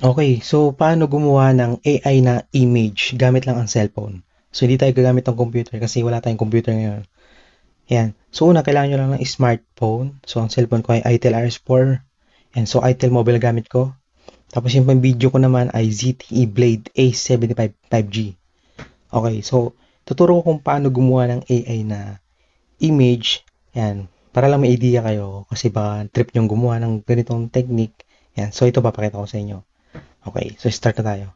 Okay, so paano gumawa ng AI na image gamit lang ang cellphone? So hindi tayo gagamit ng computer kasi wala tayong computer ngayon. Yan. So una, kailangan nyo lang ng smartphone. So ang cellphone ko ay Itel RS4. Yan. So Itel mobile gamit ko. Tapos yung pang video ko naman ay ZTE Blade A75 5G. Okay, so tuturo ko kung paano gumawa ng AI na image. Yan. Para lang may idea kayo kasi baka trip nyong gumawa ng ganitong technique. Yan. So ito papakita ko sa inyo. Okay, so start na tayo.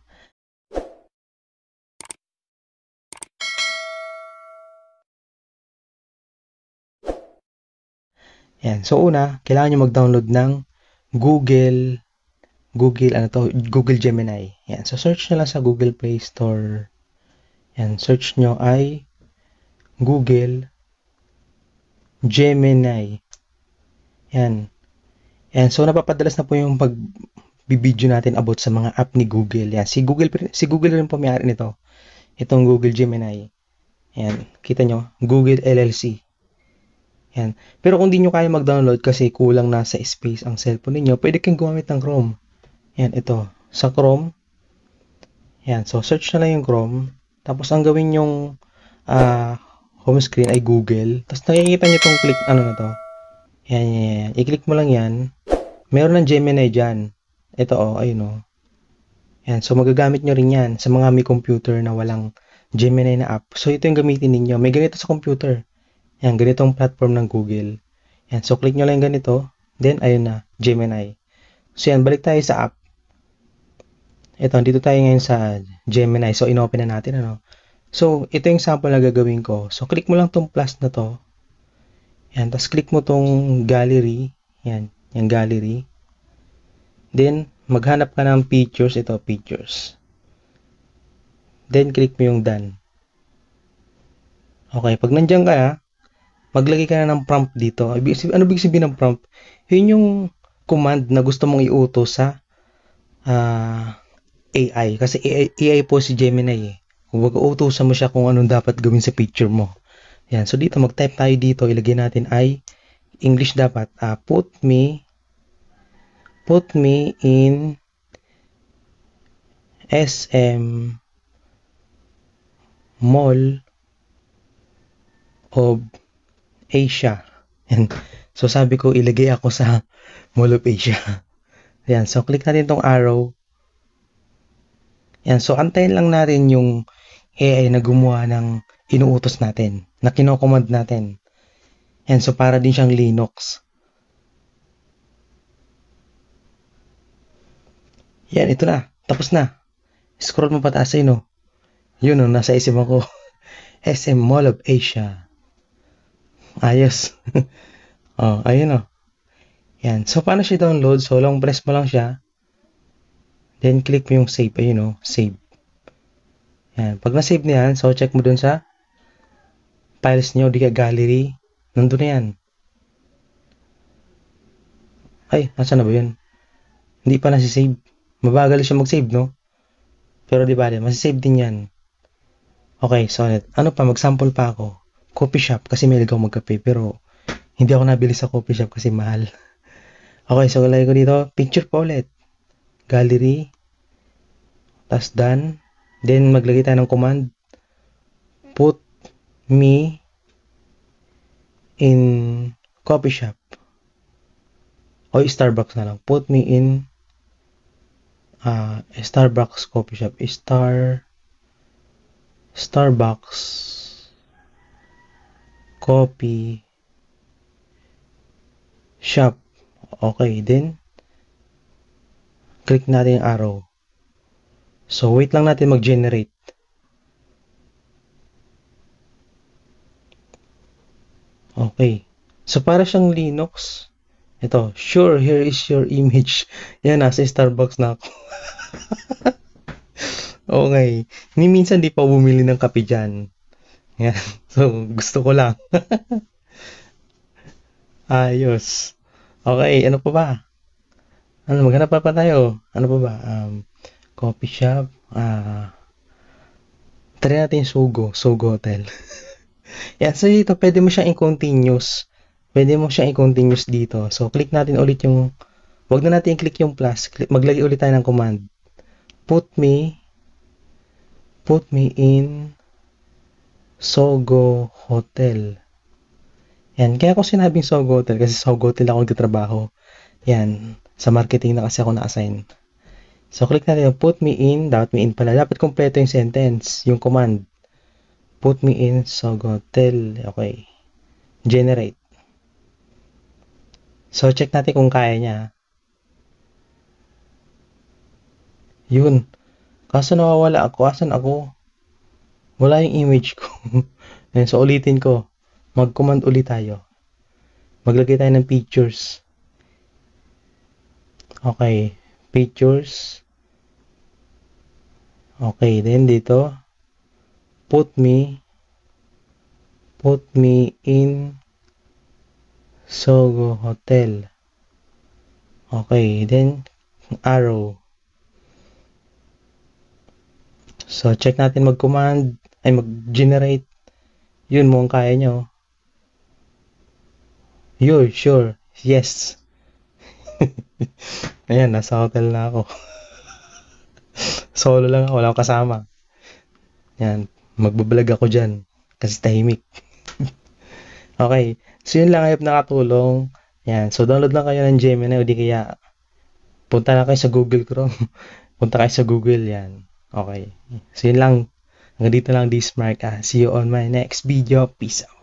Yan. So una, kailangan nyo mag-download ng Google Google Gemini. Yan. So search nyo lang sa Google Play Store. Yan. Search nyo ay Google Gemini. Yan. Yan. So napapadalas na po yung pag-video natin about sa mga app ni Google. Yan. Si Google rin po may-ari nito. Itong Google Gemini. Yan. Kita nyo? Google LLC. Yan. Pero kung di nyo kaya mag-download kasi kulang na sa space ang cellphone niyo, pwede kayong gumamit ng Chrome. Yan, ito. Sa Chrome. Yan. So, search na lang yung Chrome. Tapos, ang gawin yung home screen ay Google. Tapos, nakikita nyo itong click, ano na to. Yan, yan, yan. I-click mo lang yan. Meron ng Gemini dyan. Ito, ayun Yan. So, magagamit nyo rin yan sa mga may computer na walang Gemini na app. So, ito yung gamitin ninyo. May ganito sa computer. Yan, ganitong platform ng Google. Yan, so click nyo lang ganito. Then, ayun na, Gemini. So yan, balik tayo sa app. Ito, dito tayo ngayon sa Gemini. So, inopen na natin, ano. So, ito yung sample na gagawin ko. So, click mo lang tong plus na to. Yan, tapos click mo tong gallery. Yan, yung gallery. Then, maghanap ka ng pictures. Ito, pictures. Then, click mo yung done. Okay, pag nandiyan ka na, maglagay ka na ng prompt dito. Ano ibig sabihin ng prompt? Yun yung command na gusto mong iutos sa AI. Kasi AI po si Gemini eh. Kung utusan mo siya kung anong dapat gawin sa picture mo. Yan. So dito, mag-type tayo dito. Ilagay natin ay English dapat. Put me in SM Mall of Asia. Yan. So, sabi ko, ilagay ako sa Mall of Asia. Yan. So, click natin tong arrow. Yan. So, antayin lang natin yung AI na gumawa ng inuutos natin, na kinocommand natin. Yan. So, para din siyang Linux. Yan. Ito na. Tapos na. Scroll mo pataas ay, no? Yun, no? Nasa isip ako. SM Mall of Asia. Ayos. Ayun Yan. So, paano siya download? So, long press mo lang siya. Then, click mo yung save. Ayun save. Yan. Pag na-save na yan, so, check mo dun sa files nyo, di ka gallery. Nandun na yan. Ay, nasa na ba yun? Hindi pa nasi-save. Mabagal siya mag-save, no? Pero di ba, masisave din yan. Okay, so, ano pa, mag-sample pa ako. Coffee shop kasi may ligaw magkape pero hindi ako nabili sa coffee shop kasi mahal. Okay, so lagay ko dito, picture pa ulit. Gallery. Tas done. Then maglagay tayo ng command. Put me in coffee shop. O Starbucks na lang. Put me in Starbucks coffee shop. Starbucks coffee shop. Okay, then click natin yung arrow. So, wait lang natin mag-generate. Okay. So, para siyang Linux. Ito, sure, here is your image. Yan, nasa Starbucks na ako. Okay. Ni minsan di pa bumili ng kape dyan. Yan. So, gusto ko lang. Ayos. Okay, ano pa ba? Ano, maghanap pa tayo? Ano pa ba? Coffee shop. Try natin Sogo Hotel. Yan, so dito, pwede mo siyang i-continuous. Pwede mo siyang i-continuous dito. So, click natin ulit yung, wag na natin i-click yung plus. Maglagay ulit tayo ng command. put me in Sogo Hotel. Yan, kaya ako sinabing Sogo Hotel kasi Sogo Hotel ako nagtatrabaho. Yan, sa marketing na kasi ako na-assign. So, click natin yung put me in, dapat me in pala. Dapat kompleto yung sentence, yung command. Put me in Sogo Hotel. Okay. Generate. So, check natin kung kaya niya. Yun. Kaso nawawala ako. Asan ako? Wala yung image ko. Ayan, so, ulitin ko. Mag-command ulit tayo. Maglagay tayo ng pictures. Okay. Pictures. Okay. Then, dito. Put me in Sogo Hotel. Okay. Then, arrow. So, check natin mag-command, ay mag-generate. Yun, mukhang kaya nyo. Yun, sure. Yes. Ayan, nasa hotel na ako. Solo lang ako, wala akong kasama. Yan, magbablog ako dyan. Kasi tahimik. Okay, so yun lang, ayop nakatulong. Yan, so download lang kayo ng Gemini o di kaya punta na kayo sa Google Chrome. Punta kayo sa Google, yan. Okay, so yun lang. Hanggang dito lang, this Mark. See you on my next video. Peace out.